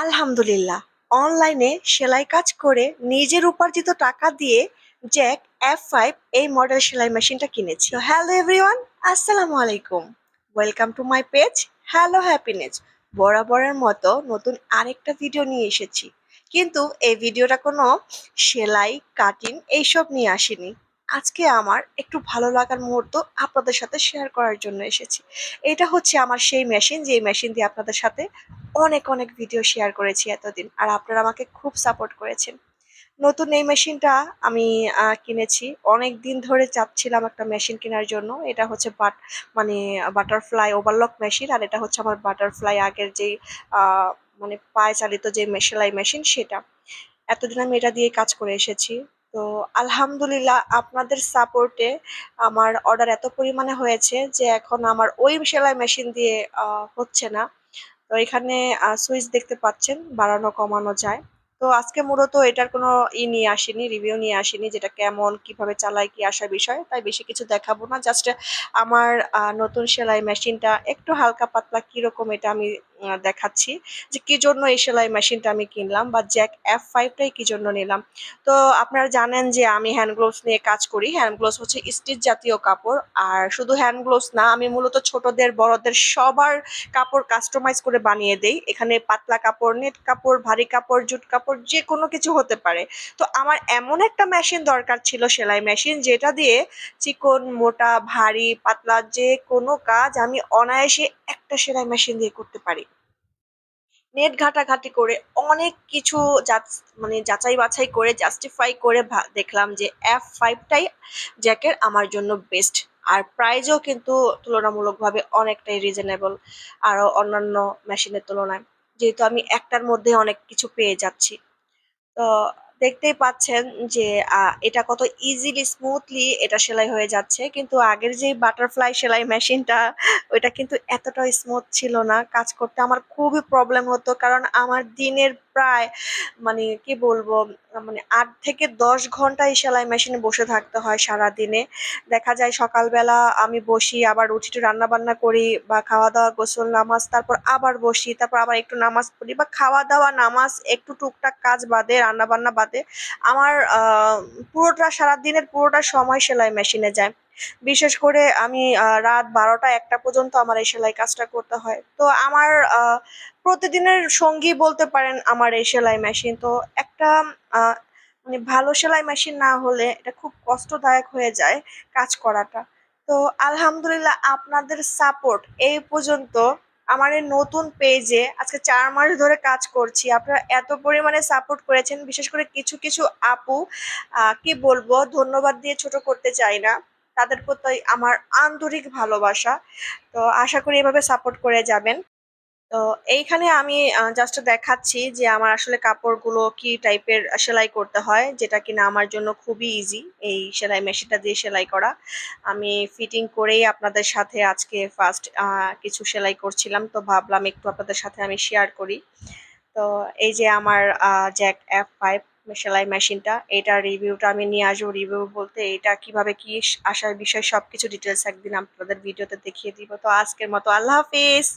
আলহামদুলিল্লাহ। অনলাইনে সেলাই কাজ করে নিজের উপার্জিত টাকা দিয়ে জ্যাক F5 এই মডেল সেলাই মেশিনটা কিনেছি। তো হ্যালো এভরিওয়ান, আসসালামু আলাইকুম। Welcome to my page hello happiness. বরাবরের মতো নতুন আরেকটা ভিডিও নিয়ে এসেছি। কিন্তু এই ভিডিওটা কোনো সেলাই, কাটিং এইসব নিয়ে আসিনি। আজকে আমার একটু ভালো লাগার মুহূর্ত আপনাদের সাথে শেয়ার করার জন্য এসেছি। এটা হচ্ছে আমার সেই মেশিন, যে মেশিন দিয়ে আপনাদের সাথে অনেক অনেক ভিডিও শেয়ার করেছি এতদিন, আর আপনারা আমাকে খুব সাপোর্ট করেছেন। নতুন এই মেশিনটা আমি কিনেছি। অনেক দিন ধরে চাচ্ছিলাম একটা মেশিন কেনার জন্য। এটা হচ্ছে মানে বাটারফ্লাই ওভারলক মেশিন, আর এটা হচ্ছে আমার বাটারফ্লাই আগের যেই আহ, মানে পায়ে চালিত যে সেলাই মেশিন সেটা। এতদিন আমি এটা দিয়ে কাজ করে এসেছি। তো আলহামদুলিল্লাহ আপনাদের সাপোর্টে আমার অর্ডার এত পরিমাণে হয়েছে যে এখন আমার ওই সেলাই মেশিন দিয়ে হচ্ছে না। তো এখানে সুইচ দেখতে পাচ্ছেন, বাড়ানো কমানো যায়। তো আজকে মূলত এটার কোনো নিয়ে আসিনি, রিভিউ নিয়ে আসিনি, যেটা কেমন কিভাবে চালাই কি আসার বিষয়, তাই বেশি কিছু দেখাবো না। জাস্ট আমার নতুন সেলাই মেশিনটা একটু হালকা পাতলা কিরকম এটা আমি দেখাচ্ছি, যে কি জন্য এই সেলাই মেশিনটা আমি কিনলাম, বা জ্যাক F5টাই কি জন্য নিলাম। তো আপনারা জানেন যে আমি হ্যান্ড গ্লোভস নিয়ে কাজ করি। হ্যান্ড গ্লোভস হচ্ছে স্টিচ জাতীয় কাপড়। আর শুধু হ্যান্ড গ্লোভস না, আমি মূলত ছোটদের বড়দের সবার কাপড় কাস্টমাইজ করে বানিয়ে দেই। এখানে পাতলা কাপড়, নেট কাপড়, ভারী কাপড়, জুট কাপড়, যে কোনো কিছু হতে পারে। তো আমার এমন একটা মেশিন দরকার ছিল, সেলাই মেশিন, যেটা দিয়ে চিকন, মোটা, ভারী, পাতলা যে কোনো কাজ আমি অনায়াসে একটা সেলাই মেশিন দিয়ে করতে পারি। নেট ঘাটাঘাটি করে অনেক কিছু মানে যাচাই বাছাই করে জাস্টিফাই করে দেখলাম যে F5টাই জ্যাকের আমার জন্য বেস্ট। আর প্রাইজও কিন্তু তুলনামূলকভাবে অনেকটাই রিজনেবল আরো অন্যান্য মেশিনের তুলনায়, যেহেতু আমি একটার মধ্যে অনেক কিছু পেয়ে যাচ্ছি। তো দেখতেই পাচ্ছেন যে এটা কত ইজিলি স্মুথলি এটা সেলাই হয়ে যাচ্ছে। কিন্তু আগের যে বাটারফ্লাই সেলাই মেশিনটা, ওইটা কিন্তু এতটা স্মুথ ছিল না। কাজ করতে আমার খুবই প্রবলেম হতো, কারণ আমার দিনের প্রায় মানে কি বলবো, মানে 8 থেকে 10 ঘন্টা এই সেলাই মেশিনে বসে থাকতে হয় সারা দিনে। দেখা যায় সকালবেলা আমি বসি, আবার উঠি, একটু রান্না বান্না করি বা খাওয়া দাওয়া, গোসল, নামাজ, তারপর আবার বসি, তারপর আবার একটু নামাজ পড়ি, বা খাওয়া দাওয়া, নামাজ, একটু টুকটাক কাজ বাদে, রান্না বান্না বাদে আমার পুরোটা সারাদিনের পুরোটা সময় সেলাই মেশিনে যায়। বিশেষ করে আমি রাত 12টা 1টা পর্যন্ত আমার এই সেলাই কাজটা করতে হয়। তো আমার প্রতিদিনের সঙ্গী বলতে পারেন আমার এই সেলাই মেশিন। তো একটা আহ, মানে ভালো সেলাই মেশিন না হলে এটা খুব কষ্টদায়ক হয়ে যায় কাজ করাটা। তো আলহামদুলিল্লাহ আপনাদের সাপোর্ট এই পর্যন্ত আমার এই নতুন পেজে আজকে 4 মাস ধরে কাজ করছি। আপনারা এত পরিমাণে সাপোর্ট করেছেন, বিশেষ করে কিছু কিছু আপু, কি বলবো, ধন্যবাদ দিয়ে ছোট করতে চাই না। তাদের প্রতি আমার আন্তরিক ভালোবাসা। তো আশা করি এভাবে সাপোর্ট করে যাবেন। তো এইখানে আমি জাস্ট দেখাচ্ছি যে আমার আসলে কাপড়গুলো কি টাইপের সেলাই করতে হয়, যেটা কিনা আমার জন্য খুবই ইজি এই সেলাই মেশিনটা দিয়ে সেলাই করা। আমি ফিটিং করেই আপনাদের সাথে আজকে ফার্স্ট কিছু সেলাই করছিলাম, তো ভাবলাম একটু আপনাদের সাথে আমি শেয়ার করি। তো এই যে আমার জ্যাক F5 সেলাই মেশিনটা, এটার রিভিউটা আমি নিয়ে আসবো। রিভিউ বলতে এটা কিভাবে কি আসার বিষয় সবকিছু ডিটেলস একদিন আপনাদের ভিডিওতে দেখিয়ে দিব। তো আজকের মতো আল্লাহ হাফিজ।